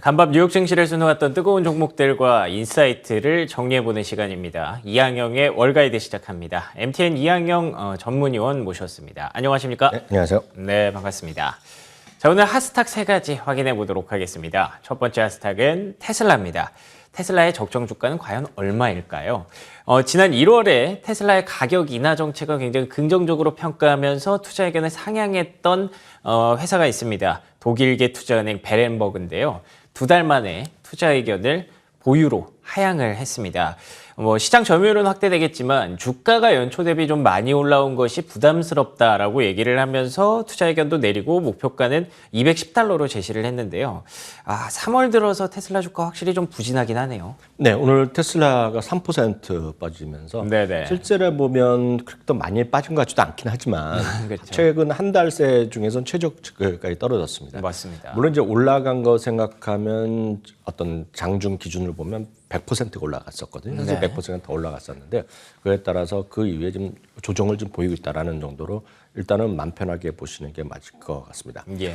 간밤 뉴욕 증시를 수놓았던 뜨거운 종목들과 인사이트를 정리해보는 시간입니다. 이항영의 월가이드 시작합니다. MTN 이항영 전문위원 모셨습니다. 안녕하십니까? 네, 안녕하세요. 네, 반갑습니다. 자, 오늘 핫스탁 3가지 확인해 보도록 하겠습니다. 첫 번째 핫스탁은 테슬라입니다. 테슬라의 적정 주가는 과연 얼마일까요? 지난 1월에 테슬라의 가격 인하 정책을 굉장히 긍정적으로 평가하면서 투자 의견을 상향했던 회사가 있습니다. 독일계 투자은행 베렌버그인데요. 2달 만에 투자 의견을 보유로 하향을 했습니다. 시장 점유율은 확대되겠지만 주가가 연초 대비 좀 많이 올라온 것이 부담스럽다라고 얘기를 하면서 투자 의견도 내리고 목표가는 $210로 제시를 했는데요. 3월 들어서 테슬라 주가 확실히 좀 부진하긴 하네요. 네, 오늘 테슬라가 3% 빠지면서 네네. 실제로 보면 그렇게 많이 빠진 것 같지도 않긴 하지만 그렇죠. 최근 한 달 새 중에서는 최저가까지 떨어졌습니다. 맞습니다. 물론 이제 올라간 거 생각하면 어떤 장중 기준으로 보면 100%가 올라갔었거든요. 사실 네. 100%가 더 올라갔었는데 그에 따라서 그 이후에 좀 조정을 좀 보이고 있다라는 정도로 일단은 마음 편하게 보시는 게 맞을 것 같습니다. 예.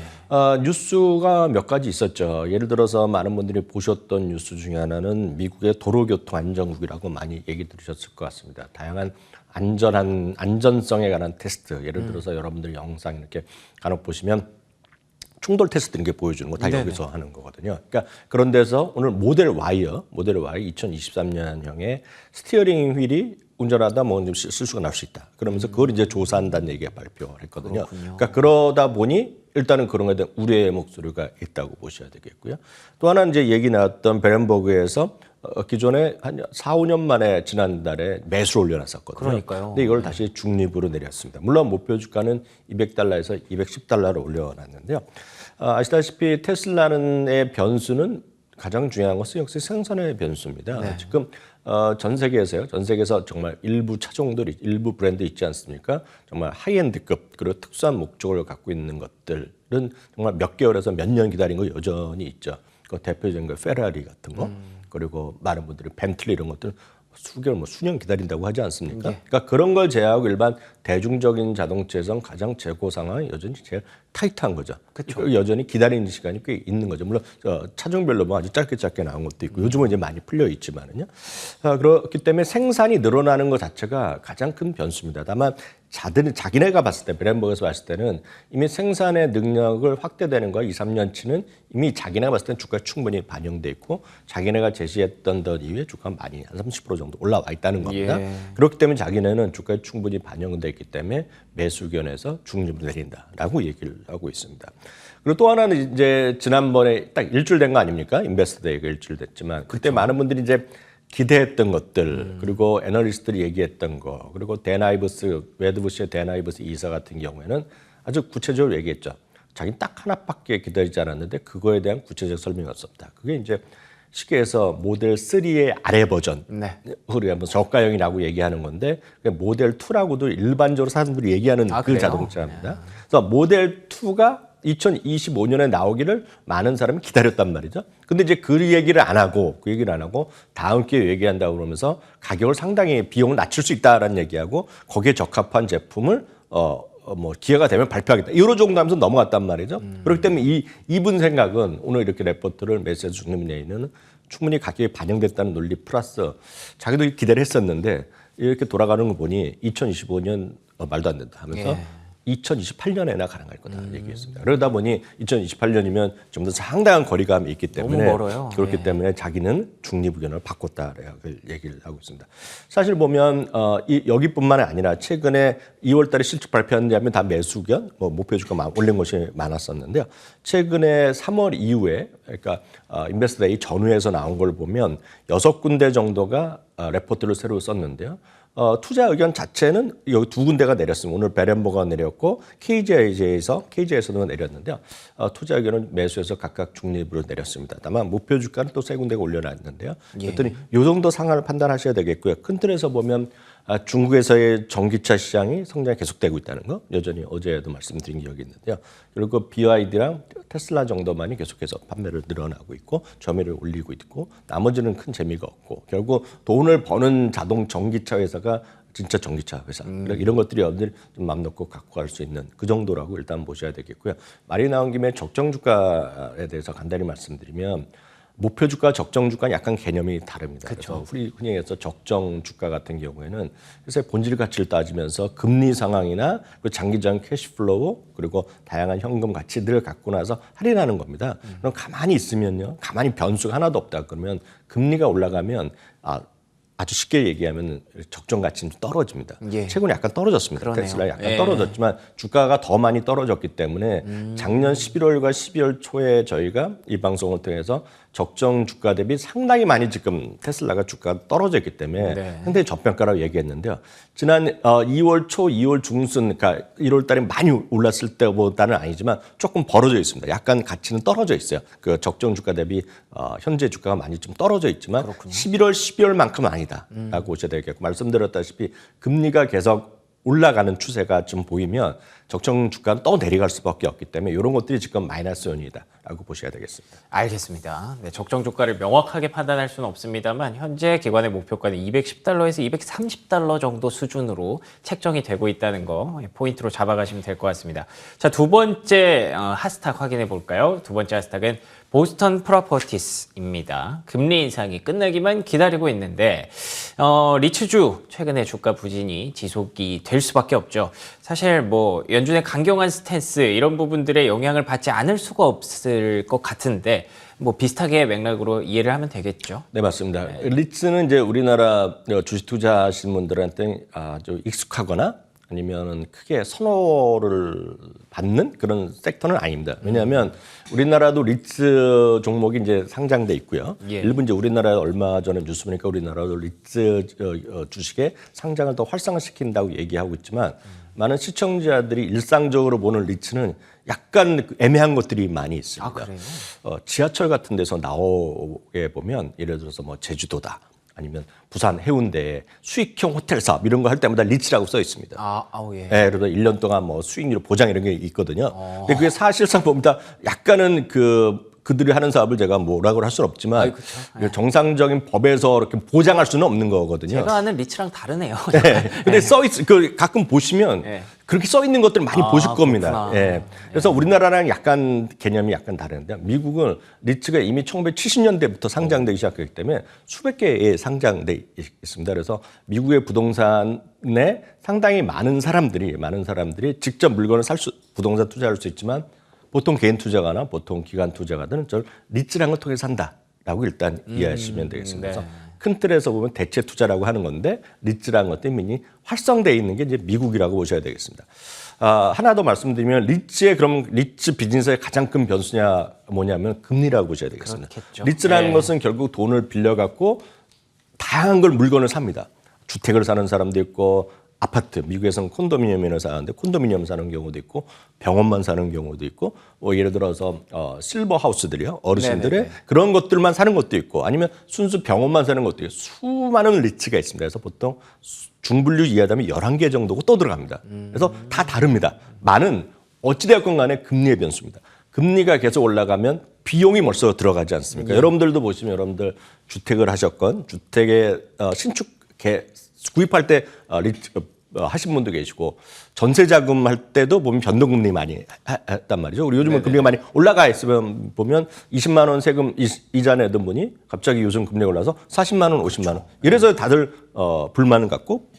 뉴스가 몇 가지 있었죠. 예를 들어서 많은 분들이 보셨던 뉴스 중에 하나는 미국의 도로교통 안전국이라고 많이 얘기 들으셨을 것 같습니다. 다양한 안전성에 관한 테스트, 예를 들어서 여러분들 영상 이렇게 간혹 보시면 충돌 테스트 이런 게 보여주는 거 다 여기서 하는 거거든요. 그러니까 그런 데서 오늘 모델 Y 2023년형의 스티어링 휠이 운전하다 뭐 실수가 날 수 있다. 그러면서 그걸 이제 조사한다는 얘기가 발표를 했거든요. 그러니까 그러다 보니 일단은 그런 거에 대한 우려의 목소리가 있다고 보셔야 되겠고요. 또 하나 이제 얘기 나왔던 베렌버그에서 기존에 한 4, 5년 만에 지난달에 매수를 올려놨었거든요. 그러니까요. 근데 이걸 다시 중립으로 내렸습니다. 물론 목표 주가는 $200에서 $210로 올려놨는데요. 아시다시피 테슬라의 변수는 가장 중요한 것은 역시 생산의 변수입니다. 네. 지금 전 세계에서요. 전 세계에서 정말 일부 차종들이 일부 브랜드 있지 않습니까? 정말 하이엔드급 그리고 특수한 목적을 갖고 있는 것들은 정말 몇 개월에서 몇 년 기다린 거 여전히 있죠. 그 대표적인 거 페라리 같은 거 그리고 많은 분들이 벤틀리 이런 것들 수개월 수년 기다린다고 하지 않습니까? 네. 그러니까 그런 걸 제외하고 일반 대중적인 자동차에선 가장 재고 상황이 여전히 제일 타이트한 거죠. 그렇죠. 여전히 기다리는 시간이 꽤 있는 거죠. 물론 차종별로 뭐 아주 짧게 나온 것도 있고 요즘은 이제 많이 풀려 있지만은요. 그렇기 때문에 생산이 늘어나는 것 자체가 가장 큰 변수입니다. 다만 자기네가 봤을 때 베렌버그에서 봤을 때는 이미 생산의 능력을 확대되는 거 2, 3년치는 이미 자기네가 봤을 때는 주가에 충분히 반영돼 있고 자기네가 제시했던 것 이후에 주가가 많이 한 30% 정도 올라와 있다는 겁니다. 예. 그렇기 때문에 자기네는 주가에 충분히 반영돼 있기 때문에 매수 견에서 중립을 내린다라고 얘기를 하고 있습니다. 그리고 또 하나는 이제 지난번에 딱 일주일 된 거 아닙니까? 인베스터 데이가 일주일 됐지만 그때 많은 분들이 이제 기대했던 것들 그리고 애널리스트들이 얘기했던 거 그리고 웨드부시의 댄 아이버스 이사 같은 경우에는 아주 구체적으로 얘기했죠. 자기는 딱 하나밖에 기다리지 않았는데 그거에 대한 구체적 설명이 없었다. 그게 이제 쉽게 해서 모델 3의 아래 버전, 우리 한번 저가형이라고 얘기하는 건데 모델 2라고도 일반적으로 사람들이 얘기하는 그 그래요? 자동차입니다. 그래서 모델 2가 2025년에 나오기를 많은 사람이 기다렸단 말이죠. 근데 이제 그 얘기를 안 하고 다음 기회에 얘기한다고 그러면서 가격을 상당히 비용을 낮출 수 있다라는 얘기하고 거기에 적합한 제품을 기회가 되면 발표하겠다. 이런 정도 하면서 넘어갔단 말이죠. 그렇기 때문에 이분 생각은 오늘 이렇게 레포트를 메시지 중립 내에는 충분히 가격이 반영됐다는 논리 플러스 자기도 기대를 했었는데 이렇게 돌아가는 거 보니 2025년 말도 안 된다 하면서 2028년에나 가능할 거다 얘기했습니다. 그러다 보니 2028년이면 좀 더 상당한 거리감이 있기 때문에 너무 멀어요. 그렇기 때문에 자기는 중립 의견을 바꿨다라고 얘기를 하고 있습니다. 사실 보면 여기뿐만 아니라 최근에 2월달에 실적 발표한 데 하면 다 매수 의견, 목표 주가 올린 것이 많았었는데요. 최근에 3월 이후에 그러니까 인베스터 데이 전후에서 나온 걸 보면 6군데 정도가 레포트를 새로 썼는데요. 투자 의견 자체는 여기 2군데가 내렸습니다. 오늘 베렌버그가 내렸고 KGI에서도 내렸는데요. 투자 의견은 매수해서 각각 중립으로 내렸습니다. 다만 목표 주가는 또 3군데가 올려놨는데요. 그랬더니 이 정도 상황을 판단하셔야 되겠고요. 큰 틀에서 보면 중국에서의 전기차 시장이 성장이 계속되고 있다는 거 여전히 어제도 말씀드린 기억이 있는데요. 그리고 BYD랑 테슬라 정도만이 계속해서 판매를 늘어나고 있고 점유율을 올리고 있고 나머지는 큰 재미가 없고 결국 돈을 버는 전기차 회사가 진짜 전기차 회사 이런 것들이 여러분들이 좀 맘 놓고 갖고 갈 수 있는 그 정도라고 일단 보셔야 되겠고요. 말이 나온 김에 적정 주가에 대해서 간단히 말씀드리면 목표 주가, 적정 주가는 약간 개념이 다릅니다. 그래서 우리 흔히 해서 적정 주가 같은 경우에는 회사의 본질 가치를 따지면서 금리 상황이나 그 장기적 캐시플로우 그리고 다양한 현금 가치들을 갖고 나서 할인하는 겁니다. 그럼 가만히 있으면요, 가만히 변수가 하나도 없다 그러면 금리가 올라가면 아주 쉽게 얘기하면 적정 가치는 떨어집니다. 예. 최근에 약간 떨어졌습니다. 그러네요. 테슬라 약간 예. 떨어졌지만 주가가 더 많이 떨어졌기 때문에 작년 11월과 12월 초에 저희가 이 방송을 통해서 적정 주가 대비 상당히 많이 지금 테슬라가 주가가 떨어져 있기 때문에 네. 상당히 저평가라고 얘기했는데요. 지난 2월 초, 2월 중순, 그러니까 1월 달에 많이 올랐을 때보다는 아니지만 조금 벌어져 있습니다. 약간 가치는 떨어져 있어요. 그 적정 주가 대비 현재 주가가 많이 좀 떨어져 있지만 그렇군요. 11월, 12월만큼은 아니다라고 보셔야 되겠고 말씀드렸다시피 금리가 계속 올라가는 추세가 좀 보이면 적정 주가는 또 내려갈 수밖에 없기 때문에 이런 것들이 지금 마이너스 요인이다라고 보셔야 되겠습니다. 알겠습니다. 네, 적정 주가를 명확하게 판단할 수는 없습니다만 현재 기관의 목표가는 210달러에서 230달러 정도 수준으로 책정이 되고 있다는 거 포인트로 잡아가시면 될 것 같습니다. 자, 두 번째 핫스탁 확인해 볼까요? 두 번째 핫스탁은 보스턴 프로퍼티스입니다. 금리 인상이 끝나기만 기다리고 있는데 리츠주 최근에 주가 부진이 지속이 될 수밖에 없죠. 사실 뭐 연준의 강경한 스탠스 이런 부분들의 영향을 받지 않을 수가 없을 것 같은데 뭐 비슷하게 맥락으로 이해를 하면 되겠죠. 네, 맞습니다. 리츠는 이제 우리나라 주식 투자하시는 분들한테 아주 익숙하거나 아니면 크게 선호를 받는 그런 섹터는 아닙니다. 왜냐하면 우리나라도 리츠 종목이 이제 상장돼 있고요. 예. 일부 이제 우리나라에 얼마 전에 뉴스 보니까 우리나라도 리츠 주식의 상장을 더 활성화시킨다고 얘기하고 있지만 많은 시청자들이 일상적으로 보는 리츠는 약간 애매한 것들이 많이 있습니다. 아, 그래요? 지하철 같은 데서 나오게 보면 예를 들어서 뭐 제주도다. 아니면 부산 해운대에 수익형 호텔 사업 이런 거 할 때마다 리츠라고 써 있습니다. 예. 네, 그래서 1년 동안 뭐 수익률 보장 이런 게 있거든요. 근데 그게 사실상 보면 약간은 그들이 하는 사업을 제가 뭐라고 할 수는 없지만 정상적인 법에서 이렇게 보장할 수는 없는 거거든요. 제가 아는 리츠랑 다르네요. 네. 근데 가끔 보시면 그렇게 써 있는 것들을 많이 보실 겁니다. 예. 그래서 우리나라랑 약간 개념이 약간 다른데 미국은 리츠가 이미 1970년대부터 상장되기 시작했기 때문에 수백 개의 상장돼 있습니다. 그래서 미국의 부동산에 상당히 많은 사람들이 직접 물건을 부동산 투자할 수 있지만 보통 개인 투자가나 보통 기관 투자가들은 저 리츠라는 걸 통해서 산다라고 일단 이해하시면 되겠습니다. 그래서 큰 틀에서 보면 대체 투자라고 하는 건데 리츠라는 것 때문에 활성되어 있는 게 이제 미국이라고 보셔야 되겠습니다. 하나 더 말씀드리면 그럼 리츠 비즈니스의 가장 큰 변수냐 뭐냐면 금리라고 보셔야 되겠습니다. 그렇겠죠. 리츠라는 것은 결국 돈을 빌려갖고 다양한 걸 물건을 삽니다. 주택을 사는 사람도 있고 아파트, 미국에서는 콘도미니엄을 사는데 콘도미니엄 사는 경우도 있고 병원만 사는 경우도 있고 예를 들어서 실버 하우스들이요. 어르신들의 네네네. 그런 것들만 사는 것도 있고 아니면 순수 병원만 사는 것도 있고 수많은 리츠가 있습니다. 그래서 보통 중분류 이하되면 11개 정도고 또 들어갑니다. 그래서 다 다릅니다. 많은 어찌되었건 간에 금리의 변수입니다. 금리가 계속 올라가면 비용이 벌써 들어가지 않습니까? 여러분들도 보시면 여러분들 주택을 하셨건 주택의 신축 구입할 때 하신 분도 계시고 전세 자금 할 때도 보면 변동금리 많이 했단 말이죠. 우리 요즘은 금리가 많이 올라가 있으면 보면 20만 원 세금 이자 내던 분이 갑자기 요즘 금리가 올라서 40만 원, 50만 원. 이래서 다들 불만을 갖고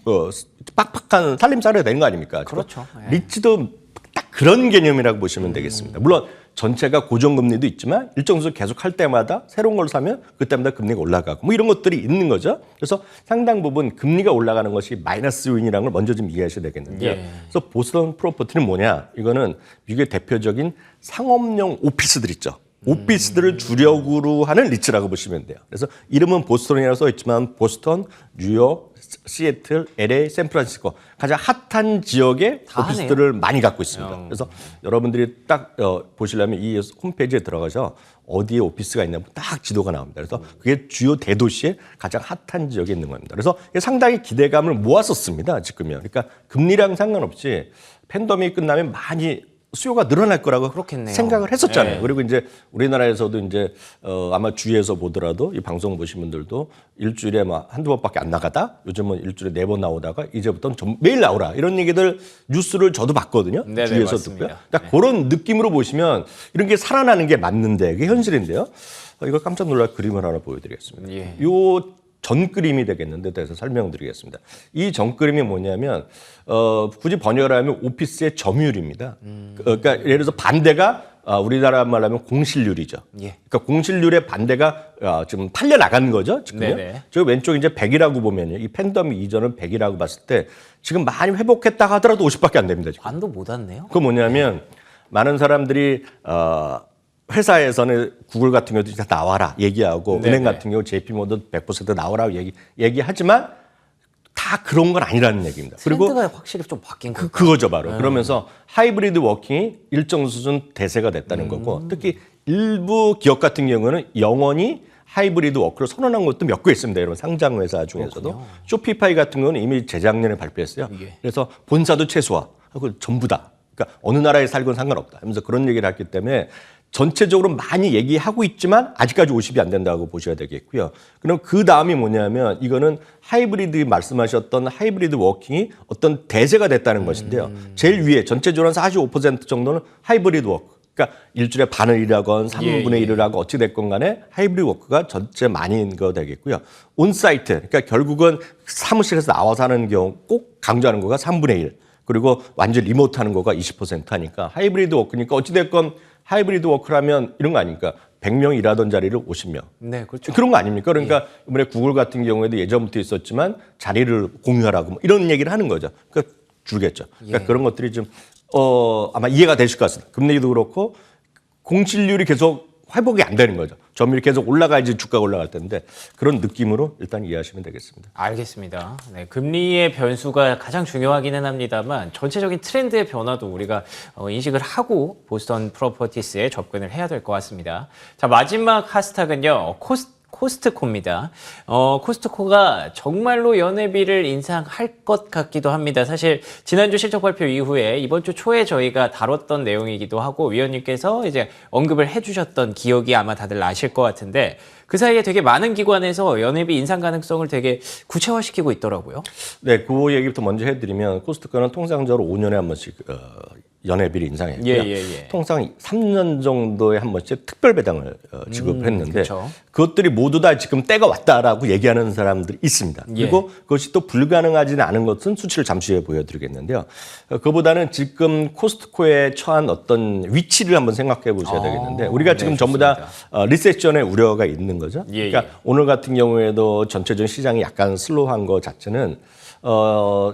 빡빡한 살림살이가 되는 거 아닙니까? 그렇죠. 리츠도 딱 그런 개념이라고 보시면 되겠습니다. 물론 전체가 고정금리도 있지만 일정 수준 계속 할 때마다 새로운 걸 사면 그때마다 금리가 올라가고 뭐 이런 것들이 있는 거죠. 그래서 상당 부분 금리가 올라가는 것이 마이너스 요인이라는 걸 먼저 좀 이해하셔야 되겠는데요. 그래서 보스턴 프로퍼티는 뭐냐? 이거는 미국의 대표적인 상업용 오피스들 있죠. 오피스들을 주력으로 하는 리츠라고 보시면 돼요. 그래서 이름은 보스턴이라고 써 있지만 보스턴, 뉴욕, 시애틀, LA, 샌프란시스코 가장 핫한 지역의 오피스들을 많이 갖고 있습니다. 그래서 여러분들이 딱 보시려면 이 홈페이지에 들어가서 어디에 오피스가 있냐면 딱 지도가 나옵니다. 그래서 그게 주요 대도시의 가장 핫한 지역에 있는 겁니다. 그래서 상당히 기대감을 모았었습니다. 지금요. 그러니까 금리랑 상관없이 팬데믹이 끝나면 많이 수요가 늘어날 거라고 그렇겠네요. 생각을 했었잖아요. 네. 그리고 이제 우리나라에서도 이제 아마 주위에서 보더라도 이 방송 보신 분들도 일주일에 막 한두 번밖에 안 나가다 요즘은 일주일에 4번 나오다가 이제부터는 매일 나오라 이런 얘기들 뉴스를 저도 봤거든요. 네네, 주위에서 맞습니다. 듣고요. 딱 그런 느낌으로 보시면 이런 게 살아나는 게 맞는데 그게 현실인데요. 이거 깜짝 놀랄 그림을 하나 보여드리겠습니다. 예. 요 전 그림이 되겠는데 대해서 설명드리겠습니다. 이 전 그림이 뭐냐면 굳이 번역을 하면 오피스의 점유율입니다. 그러니까 예를 들어서 반대가 우리나라 말로 하면 공실률이죠. 예. 그러니까 공실률의 반대가 지금 팔려 나간 거죠. 지금요. 네네. 저 왼쪽 이제 100이라고 보면요. 이 팬데믹 이전은 100이라고 봤을 때 지금 많이 회복했다 하더라도 50밖에 안 됩니다. 지금. 반도 못 왔네요. 그거 뭐냐면 많은 사람들이 회사에서는 구글 같은 경우도 진짜 나와라 얘기하고 네네. 은행 같은 경우 JP모든 100% 나오라고 얘기하지만 다 그런 건 아니라는 얘기입니다. 그리고 트렌드가 확실히 좀 바뀐 거예요. 그거죠 바로. 그러면서 하이브리드 워킹이 일정 수준 대세가 됐다는 거고 특히 일부 기업 같은 경우는 영원히 하이브리드 워크를 선언한 것도 몇 개 있습니다. 여러분 상장 회사 중에서도 그렇군요. 쇼피파이 같은 경우는 이미 재작년에 발표했어요. 예. 그래서 본사도 최소화하고 전부 다. 그러니까 어느 나라에 살건 상관없다. 하면서 그런 얘기를 했기 때문에 전체적으로 많이 얘기하고 있지만 아직까지 50이 안 된다고 보셔야 되겠고요. 그럼 그 다음이 뭐냐면 이거는 하이브리드 말씀하셨던 하이브리드 워킹이 어떤 대세가 됐다는 것인데요. 제일 위에 전체적으로 45% 정도는 하이브리드 워크. 그러니까 일주일에 반을 일하건 3분의 1을 하고 어찌 됐건 간에 하이브리드 워크가 전체 많이인 거 되겠고요. 온사이트. 그러니까 결국은 사무실에서 나와서 하는 경우 꼭 강조하는 거가 3분의 1. 그리고 완전 리모트 하는 거가 20% 하니까 하이브리드 워크니까 어찌 됐건 하이브리드 워크라면 이런 거 아닙니까? 100명 일하던 자리를 50명. 네, 그렇죠. 그런 거 아닙니까? 그러니까 이번에 구글 같은 경우에도 예전부터 있었지만 자리를 공유하라고 뭐 이런 얘기를 하는 거죠. 그러니까 줄겠죠. 그러니까 그런 것들이 좀 아마 이해가 되실 것 같습니다. 금리도 그렇고 공실률이 계속 회복이 안 되는 거죠. 점유율이 계속 올라가야지 주가가 올라갈 텐데 그런 느낌으로 일단 이해하시면 되겠습니다. 알겠습니다. 네, 금리의 변수가 가장 중요하기는 합니다만 전체적인 트렌드의 변화도 우리가 인식을 하고 보스턴 프로퍼티스에 접근을 해야 될 것 같습니다. 자, 마지막 하스탁은요. 코스트코입니다. 코스트코가 정말로 연회비를 인상할 것 같기도 합니다. 사실 지난주 실적 발표 이후에 이번 주 초에 저희가 다뤘던 내용이기도 하고 위원님께서 이제 언급을 해주셨던 기억이 아마 다들 나실 것 같은데 그 사이에 되게 많은 기관에서 연회비 인상 가능성을 되게 구체화시키고 있더라고요. 네, 그 얘기부터 먼저 해드리면 코스트코는 통상적으로 5년에 한 번씩 연회비를 인상했고요. 예. 통상 3년 정도에 한 번씩 특별 배당을 지급했는데 그쵸. 그것들이 모두 다 지금 때가 왔다라고 얘기하는 사람들이 있습니다. 그리고 그것이 또 불가능하지는 않은 것은 수치를 잠시 후에 보여드리겠는데요. 그보다는 지금 코스트코에 처한 어떤 위치를 한번 생각해 보셔야 되겠는데 우리가 지금 네, 전부 다 리세션의 우려가 있는 거죠. 예, 그러니까 오늘 같은 경우에도 전체적인 시장이 약간 슬로우한 것 자체는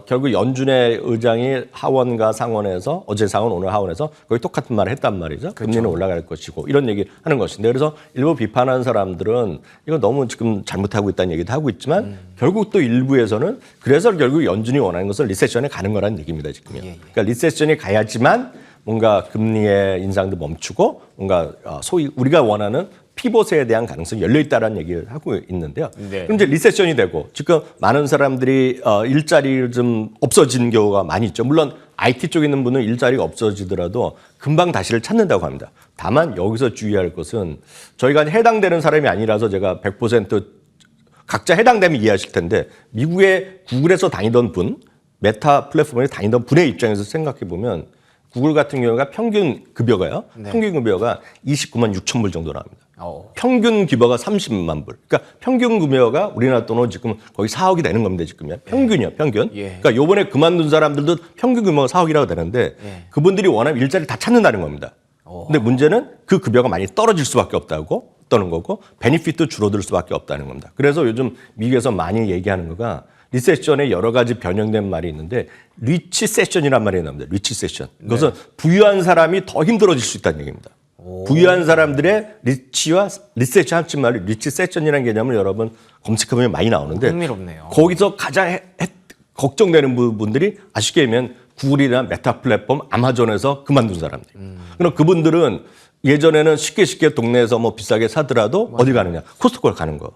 결국 연준의 의장이 하원과 상원에서 어제 상원 오늘 하원에서 거의 똑같은 말을 했단 말이죠. 금리는 올라갈 것이고 이런 얘기를 하는 것인데 그래서 일부 비판하는 사람들은 이거 너무 지금 잘못하고 있다는 얘기도 하고 있지만 결국 또 일부에서는 그래서 결국 연준이 원하는 것은 리세션에 가는 거라는 얘기입니다. 지금요. 그러니까 리세션이 가야지만 뭔가 금리의 인상도 멈추고 뭔가 소위 우리가 원하는 피봇에 대한 가능성이 열려 있다라는 얘기를 하고 있는데요. 네. 그럼 이제 리세션이 되고 지금 많은 사람들이 일자리를 좀 없어지는 경우가 많이 있죠. 물론 IT 쪽에 있는 분은 일자리가 없어지더라도 금방 다시를 찾는다고 합니다. 다만 여기서 주의할 것은 저희가 해당되는 사람이 아니라서 제가 100% 각자 해당되면 이해하실 텐데 미국의 구글에서 다니던 분, 메타 플랫폼에 다니던 분의 입장에서 생각해 보면 구글 같은 경우가 평균 급여가요. 평균 급여가 29만 6천 불 정도 나옵니다. 평균 급여가 30만 불. 그러니까 평균 급여가 우리나라 돈으로 지금 거의 4억이 되는 겁니다. 지금요. 평균이요. 평균. 그러니까 요번에 그만둔 사람들도 평균 급여가 4억이라고 되는데 그분들이 원하면 일자리 다 찾는다는 겁니다. 근데 문제는 그 급여가 많이 떨어질 수밖에 없다고 떠는 거고 베니핏도 줄어들 수밖에 없다는 겁니다. 그래서 요즘 미국에서 많이 얘기하는 거가 리세션에 여러 가지 변형된 말이 있는데 리치 세션이란 말이 나옵니다. 리치 세션. 그것은 부유한 사람이 더 힘들어질 수 있다는 얘기입니다. 부유한 사람들의 리치와 리세션 합친 말이 리치 세션이라는 개념을 여러분 검색해보면 많이 나오는데 흥미롭네요. 거기서 가장 걱정되는 부분들이 아쉽게 얘기하면 구글이나 메타 플랫폼, 아마존에서 그만둔 사람들. 그럼 그분들은 예전에는 쉽게 동네에서 뭐 비싸게 사더라도 어디 가느냐? 코스트코를 가는 거.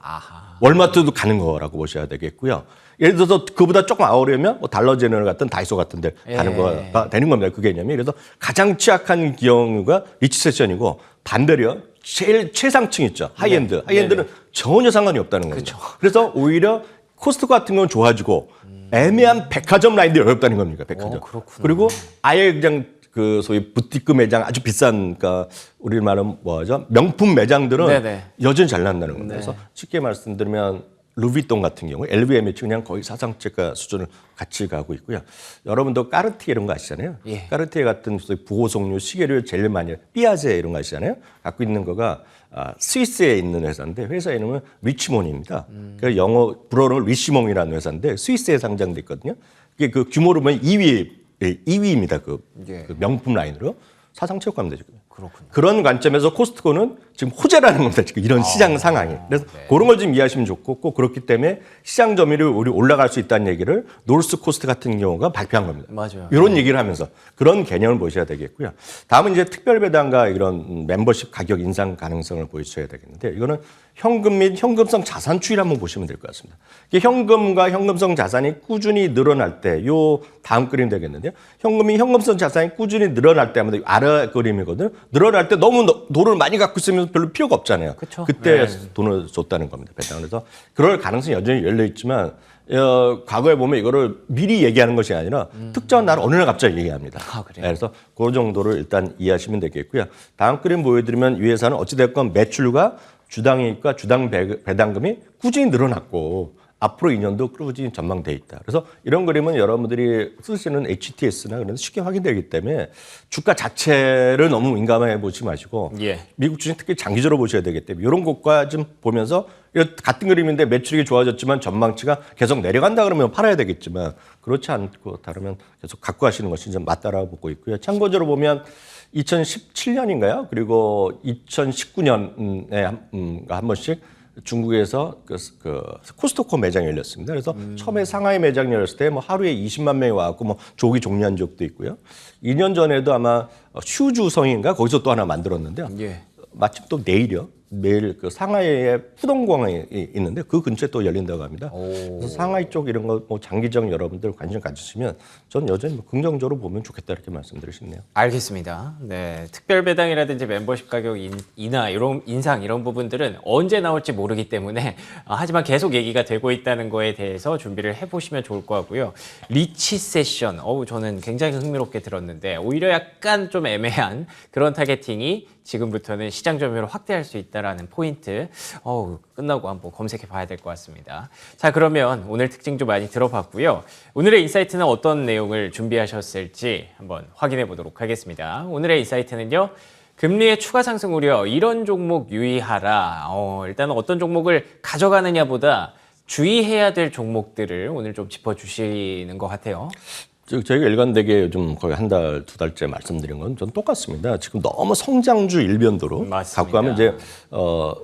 월마트도 가는 거라고 보셔야 되겠고요. 예를 들어서 그보다 조금 아우르면 뭐 달러 제너럴 같은 다이소 같은 데 가는 예. 거가 되는 겁니다. 그 개념이. 그래서 가장 취약한 경우가 리치 세션이고 반대로 제일 최상층 있죠. 하이엔드. 하이엔드는 전혀 상관이 없다는 겁니다. 그래서 오히려 코스트 같은 건 좋아지고 애매한 백화점 라인들이 어렵다는 겁니다. 백화점. 그렇구나. 그리고 아예 그냥 그 소위 부티크 매장 아주 비싼 그러니까 우리 말은 뭐죠? 명품 매장들은 네네. 여전히 잘 난다는 겁니다. 그래서 쉽게 말씀드리면 루비통 같은 경우 LVMH 그냥 거의 사상체가 수준을 같이 가고 있고요. 여러분도 까르티에 이런 거 아시잖아요. 예. 까르티에 같은 소위 부호석류 시계를 제일 많이 삐아제 이런 거 아시잖아요. 갖고 있는 거가 스위스에 있는 회사인데 회사 이름은 리치몬입니다. 그러니까 영어 불어로 리시몽이라는 회사인데 스위스에 상장돼 있거든요. 이게 그 규모로 보면 2위입니다. 그 명품 라인으로 사상체육관입니다. 지금. 그렇군요. 그런 관점에서 코스트코는 지금 호재라는 겁니다. 지금 이런 시장 상황이. 그래서 그런 걸 좀 이해하시면 좋고 꼭 그렇기 때문에 시장 점유율이 우리 올라갈 수 있다는 얘기를 노스 코스트 같은 경우가 발표한 겁니다. 맞아요. 이런 얘기를 하면서 그런 개념을 보셔야 되겠고요. 다음은 이제 특별 배당과 이런 멤버십 가격 인상 가능성을 보여주셔야 되겠는데 이거는 현금 및 현금성 자산 추이를 한번 보시면 될 것 같습니다. 이게 현금과 현금성 자산이 꾸준히 늘어날 때, 요 다음 그림 되겠는데요. 현금이 현금성 자산이 꾸준히 늘어날 때마다 아래 그림이거든요. 늘어날 때 너무 돈을 많이 갖고 있으면 별로 필요가 없잖아요. 그쵸. 그때 돈을 줬다는 겁니다. 배당을 해서 그럴 가능성이 여전히 열려 있지만 과거에 보면 이거를 미리 얘기하는 것이 아니라 특정한 날 어느 날 갑자기 얘기합니다. 그래요? 그래서 그 정도를 일단 이해하시면 되겠고요. 다음 그림 보여드리면 위에서는 어찌됐건 매출과 주당이익과 주당 배당금이 꾸준히 늘어났고 앞으로 2년도 꾸준히 전망돼 있다. 그래서 이런 그림은 여러분들이 쓰시는 HTS나 그런 데 쉽게 확인되기 때문에 주가 자체를 너무 민감해 보지 마시고 예. 미국 주식 특히 장기적으로 보셔야 되기 때문에 이런 것과 좀 보면서 같은 그림인데 매출이 좋아졌지만 전망치가 계속 내려간다 그러면 팔아야 되겠지만 그렇지 않고 다르면 계속 갖고 가시는 것이 좀 맞다라고 보고 있고요. 참고적으로 보면 2017년인가요? 그리고 2019년에 한 번씩 중국에서 그 코스트코 매장이 열렸습니다. 그래서 처음에 상하이 매장 열렸을 때 뭐 하루에 20만 명이 와갖고 뭐 조기 종료한 적도 있고요. 2년 전에도 아마 슈주성인가 거기서 또 하나 만들었는데요. 예. 마침 또 내일이요. 내일 그 상하이에 푸동공항에 있는데 그 근처에 또 열린다고 합니다. 그래서 상하이 쪽 이런 거 뭐 장기적 여러분들 관심 가지시면 저는 여전히 긍정적으로 보면 좋겠다 이렇게 말씀드리고 싶네요. 알겠습니다. 네, 특별 배당이라든지 멤버십 가격 인하 이런 인상 이런 부분들은 언제 나올지 모르기 때문에 하지만 계속 얘기가 되고 있다는 거에 대해서 준비를 해보시면 좋을 것 같고요. 리치 세션, 저는 굉장히 흥미롭게 들었는데 오히려 약간 좀 애매한 그런 타겟팅이 지금부터는 시장 점유율을 확대할 수 있다라는 포인트. 끝나고 한번 검색해 봐야 될 것 같습니다. 자, 그러면 오늘 특징 좀 많이 들어봤고요. 오늘의 인사이트는 어떤 내용을 준비하셨을지 한번 확인해 보도록 하겠습니다. 오늘의 인사이트는요. 금리의 추가 상승 우려, 이런 종목 유의하라. 일단 어떤 종목을 가져가느냐보다 주의해야 될 종목들을 오늘 좀 짚어주시는 것 같아요. 저희가 일관되게 요즘 거의 한 달, 두 달째 말씀드린 건 전 똑같습니다. 지금 너무 성장주 일변도로 맞습니다. 갖고 가면 이제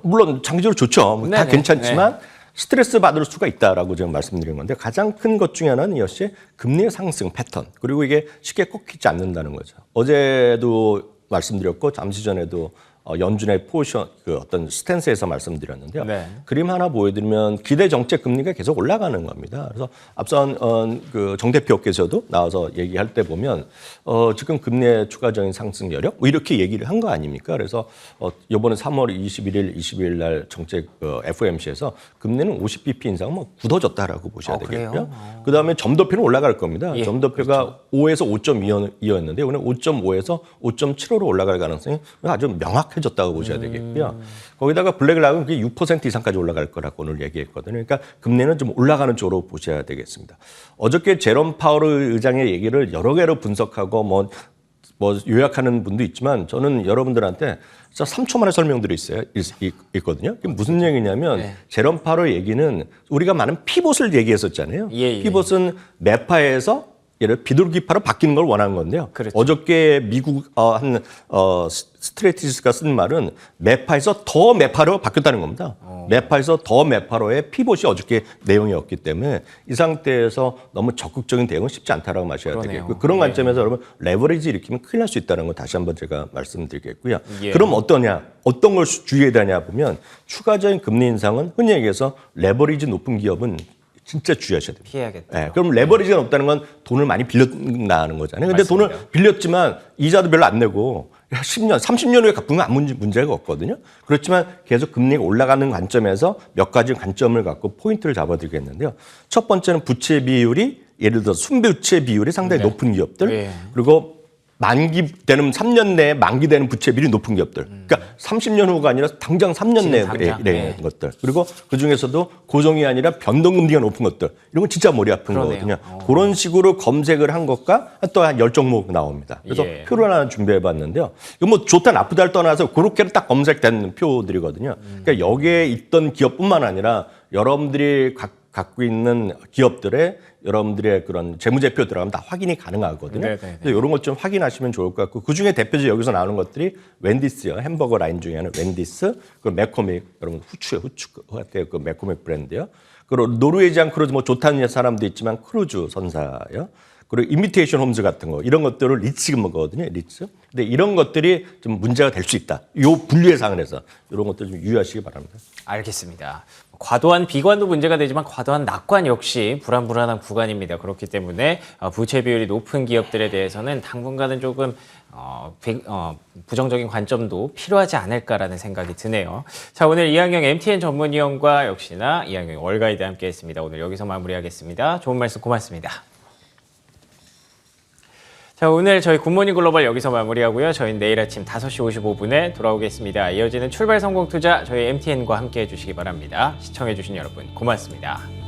물론 장기적으로 좋죠. 다 네네. 괜찮지만 스트레스 받을 수가 있다라고 제가 말씀드린 건데 가장 큰 것 중에 하나는 역시 금리의 상승 패턴 그리고 이게 쉽게 꺾이지 않는다는 거죠. 어제도 말씀드렸고 잠시 전에도 연준의 포지션 그 어떤 스탠스에서 말씀드렸는데요. 네. 그림 하나 보여드리면 기대 정책 금리가 계속 올라가는 겁니다. 그래서 앞선 그 정 대표께서도 나와서 얘기할 때 보면 지금 금리의 추가적인 상승 여력 뭐 이렇게 얘기를 한 거 아닙니까? 그래서 이번에 3월 21일, 22일 날 정책 FOMC에서 금리는 50bp 인상 뭐 굳어졌다라고 보셔야 되겠고요. 그다음에 점도표는 올라갈 겁니다. 예, 점도표가 5에서 5.2였는데 오늘 5.5에서 5.75로 올라갈 가능성이 아주 명확해졌다고 보셔야 되겠고요. 거기다가 블랙락은 그게 6% 이상까지 올라갈 거라고 오늘 얘기했거든요. 그러니까 금리는 좀 올라가는 쪽으로 보셔야 되겠습니다. 어저께 제롬 파월 의장의 얘기를 여러 개로 분석하고 뭐 요약하는 분도 있지만 저는 여러분들한테 진짜 3초 만에 설명드릴 수 있거든요. 그게 무슨 얘기냐면 제롬 파월 얘기는 우리가 많은 피봇을 얘기했었잖아요. 피봇은 매파에서 예를 비둘기파로 바뀌는 걸 원하는 건데요. 그렇죠. 어저께 미국 스트레티스가 쓴 말은 매파에서 더 매파로 바뀌었다는 겁니다. 매파에서 더 매파로의 피봇이 어저께 내용이었기 때문에 이 상태에서 너무 적극적인 대응은 쉽지 않다라고 마셔야 되겠고요. 그런 관점에서 여러분 레버리지 일으키면 큰일 날 수 있다는 거 다시 한번 제가 말씀드리겠고요. 그럼 어떤 걸 주의해야 되냐 보면 추가적인 금리 인상은 흔히 얘기해서 레버리지 높은 기업은 진짜 주의하셔야 됩니다. 피해야겠다. 예, 그럼 레버리지가 높다는 건 돈을 많이 빌렸다는 거잖아요. 근데 맞습니다. 돈을 빌렸지만 이자도 별로 안 내고 10년, 30년 후에 갚으면 아무 문제가 없거든요. 그렇지만 계속 금리가 올라가는 관점에서 몇 가지 관점을 갖고 포인트를 잡아드리겠는데요. 첫 번째는 부채 비율이 예를 들어 순부채 비율이 상당히 네. 높은 기업들 예. 그리고 만기되는 3년 내에 만기되는 부채 비율이 높은 기업들. 그러니까 30년 후가 아니라 당장 3년 내에 당장. 이런 것들. 그리고 그중에서도 고정이 아니라 변동금리가 높은 것들. 이런 건 진짜 머리 아픈 그러네요. 거거든요. 그런 식으로 검색을 한 것과 또 한 10종목 나옵니다. 그래서 예. 표를 하나 준비해 봤는데요. 이거 뭐 좋다 나쁘다를 떠나서 그렇게 딱 검색된 표들이거든요. 그러니까 여기에 있던 기업뿐만 아니라 여러분들이 갖고 있는 기업들의 여러분들의 그런 재무제표 들어가면 다 확인이 가능하거든요. 네네네. 그래서 이런 것 좀 확인하시면 좋을 것 같고 그중에 대표적으로 여기서 나오는 것들이 웬디스요. 햄버거 라인 중에 하는 웬디스, 그 매코믹 여러분 후추 같아요. 그 매코믹 브랜드요. 그리고 노르웨이지안 크루즈 뭐 좋다는 사람도 있지만 크루즈 선사요. 그리고 이미테이션 홈즈 같은 거 이런 것들을 리츠 먹거든요. 리츠. 근데 이런 것들이 좀 문제가 될 수 있다. 요 분류의 상황에서 이런 것들 좀 유의하시기 바랍니다. 알겠습니다. 과도한 비관도 문제가 되지만 과도한 낙관 역시 불안한 구간입니다. 그렇기 때문에 부채 비율이 높은 기업들에 대해서는 당분간은 조금 부정적인 관점도 필요하지 않을까라는 생각이 드네요. 자, 오늘 이항영 MTN 전문위원과 역시나 이항영 월가이드 함께했습니다. 오늘 여기서 마무리하겠습니다. 좋은 말씀 고맙습니다. 자, 오늘 저희 굿모닝 글로벌 여기서 마무리하고요. 저희는 내일 아침 5시 55분에 돌아오겠습니다. 이어지는 출발 성공 투자 저희 MTN과 함께 해주시기 바랍니다. 시청해주신 여러분 고맙습니다.